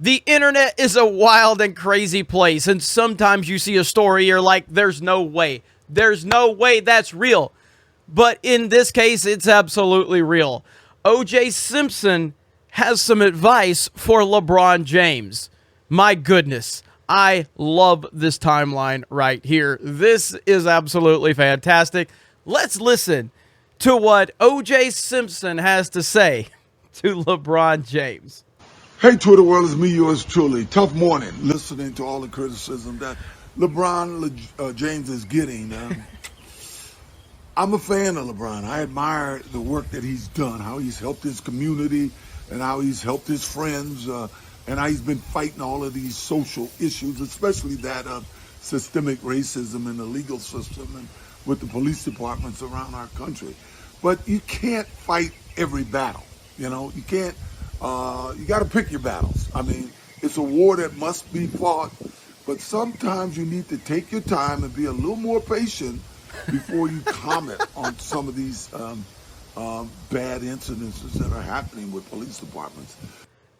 The internet is a wild and crazy place, and sometimes you see a story, you're like, there's no way. There's no way that's real. But in this case, it's absolutely real. OJ Simpson has some advice for LeBron James. My goodness, I love this timeline right here. This is absolutely fantastic. Let's listen to what OJ Simpson has to say to LeBron James. Hey, Twitter world, it's me, yours truly. Tough morning listening to all the criticism that LeBron James is getting. I'm a fan of LeBron. I admire the work that he's done, how he's helped his community and how he's helped his friends, and how he's been fighting all of these social issues, especially that of systemic racism in the legal system and with the police departments around our country. But you can't fight every battle. You can't. You got to pick your battles. I mean, it's a war that must be fought, but sometimes you need to take your time and be a little more patient before you comment on some of these bad incidences that are happening with police departments.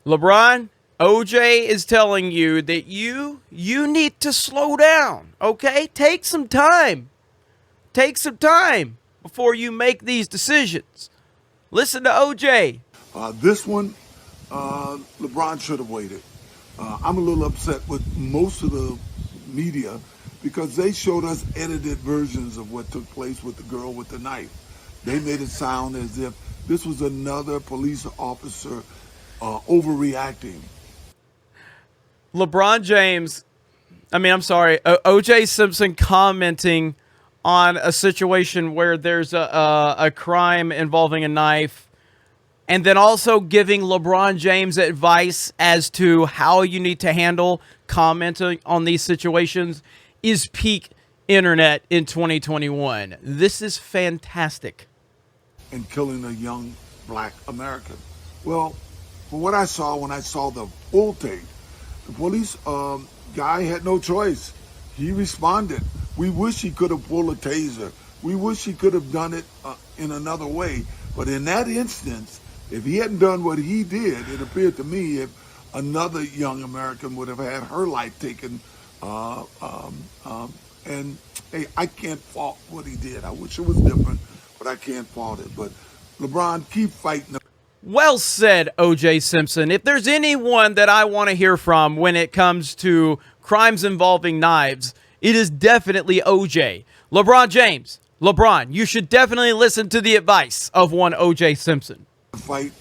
LeBron, OJ is telling you that you need to slow down, okay? Take some time. Take some time before you make these decisions. Listen to OJ. This one, LeBron should have waited. I'm a little upset with most of the media because they showed us edited versions of what took place with the girl with the knife. They made it sound as if this was another police officer overreacting. LeBron James, OJ Simpson commenting on a situation where there's a crime involving a knife, and then also giving LeBron James advice as to how you need to handle commenting on these situations is peak internet in 2021. This is fantastic. And killing a young black American. Well, from what I saw when I saw the full tape, the police guy had no choice. He responded. We wish he could have pulled a taser. We wish he could have done it in another way. But in that instance, if he hadn't done what he did, it appeared to me if another young American would have had her life taken. And hey, I can't fault what he did. I wish it was different, but I can't fault it. But LeBron, keep fighting. Well said, OJ Simpson. If there's anyone that I want to hear from when it comes to crimes involving knives, it is definitely OJ. LeBron James, LeBron, you should definitely listen to the advice of one OJ Simpson. Fight.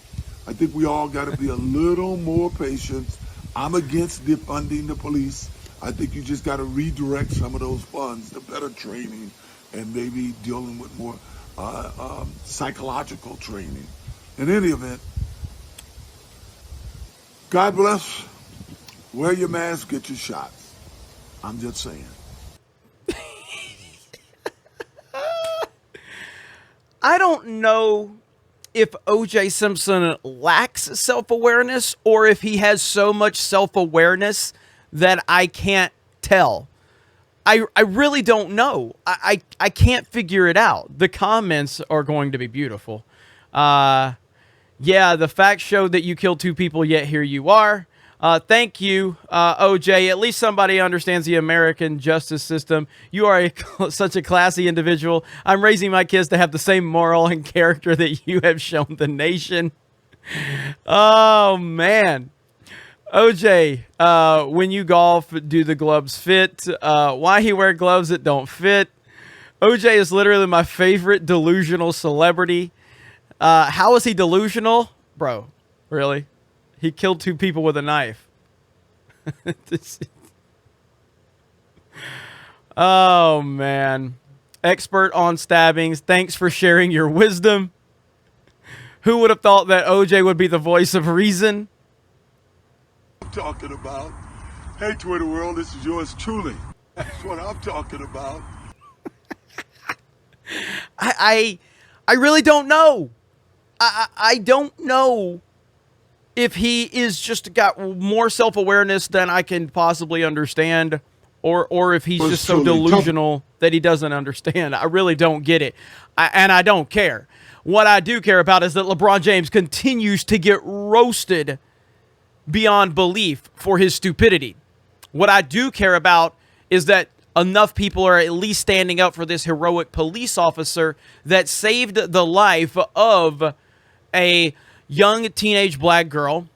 I think we all got to be a little more patient. I'm against defunding the police. I think you just got to redirect some of those funds to better training and maybe dealing with more psychological training. In any event, God bless. Wear your mask, get your shots. I'm just saying. I don't know if OJ Simpson lacks self-awareness or if he has so much self-awareness that I can't tell. I really don't know. I can't figure it out. The comments are going to be beautiful. Yeah, the facts show that you killed 2 people, yet here you are. Thank you, OJ. At least somebody understands the American justice system. You are such a classy individual. I'm raising my kids to have the same moral and character that you have shown the nation. Oh, man. OJ, when you golf, do the gloves fit? Why he wear gloves that don't fit? OJ is literally my favorite delusional celebrity. How is he delusional? Bro, really? He killed 2 people with a knife. Oh, man. Expert on stabbings. Thanks for sharing your wisdom. Who would have thought that OJ would be the voice of reason? I'm talking about. Hey, Twitter world, this is yours truly. That's what I'm talking about. I really don't know. I don't know if he is just got more self-awareness than I can possibly understand, or if he's just so delusional that he doesn't understand. I really don't get it. And I don't care. What I do care about is that LeBron James continues to get roasted beyond belief for his stupidity. What I do care about is that enough people are at least standing up for this heroic police officer that saved the life of a young teenage black girl,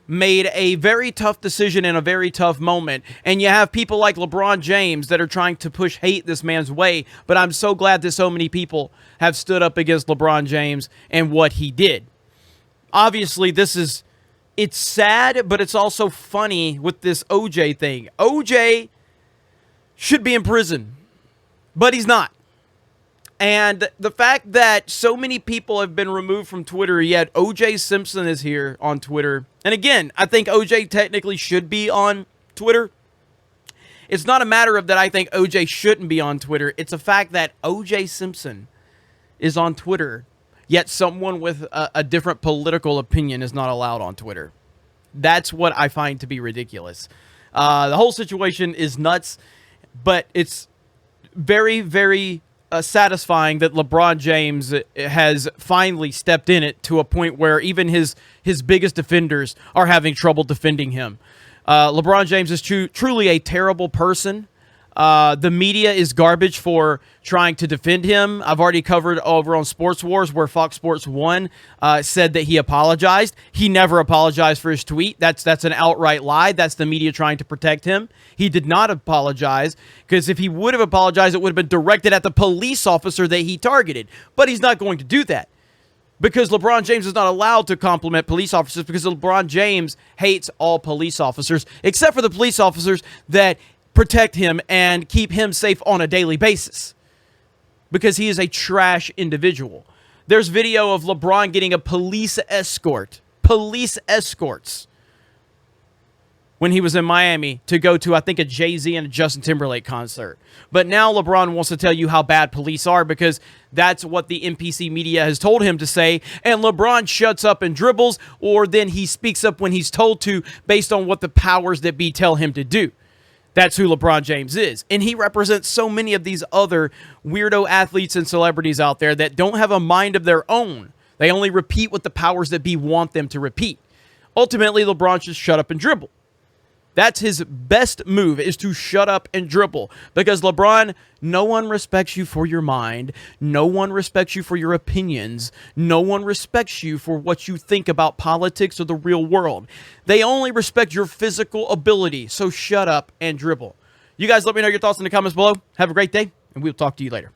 made a very tough decision in a very tough moment. And you have people like LeBron James that are trying to push hate this man's way. But I'm so glad that so many people have stood up against LeBron James and what he did. Obviously, it's sad, but it's also funny with this OJ thing. OJ should be in prison, but he's not. And the fact that so many people have been removed from Twitter, yet OJ Simpson is here on Twitter. And again, I think OJ technically should be on Twitter. It's not a matter of that I think OJ shouldn't be on Twitter. It's a fact that OJ Simpson is on Twitter, yet someone with a different political opinion is not allowed on Twitter. That's what I find to be ridiculous. The whole situation is nuts, but it's very, very satisfying that LeBron James has finally stepped in it to a point where even his biggest defenders are having trouble defending him. LeBron James is truly a terrible person. The media is garbage for trying to defend him. I've already covered over on Sports Wars where Fox Sports 1 said that he apologized. He never apologized for his tweet. That's an outright lie. That's the media trying to protect him. He did not apologize, because if he would have apologized, it would have been directed at the police officer that he targeted. But he's not going to do that, because LeBron James is not allowed to compliment police officers, because LeBron James hates all police officers, except for the police officers that protect him and keep him safe on a daily basis, because he is a trash individual. There's video of LeBron getting a police escorts, when he was in Miami to go to, I think, a Jay-Z and a Justin Timberlake concert. But now LeBron wants to tell you how bad police are, because that's what the NPC media has told him to say. And LeBron shuts up and dribbles, or then he speaks up when he's told to, based on what the powers that be tell him to do. That's who LeBron James is. And he represents so many of these other weirdo athletes and celebrities out there that don't have a mind of their own. They only repeat what the powers that be want them to repeat. Ultimately, LeBron should shut up and dribble. That's his best move, is to shut up and dribble. Because LeBron, no one respects you for your mind. No one respects you for your opinions. No one respects you for what you think about politics or the real world. They only respect your physical ability. So shut up and dribble. You guys let me know your thoughts in the comments below. Have a great day, and we'll talk to you later.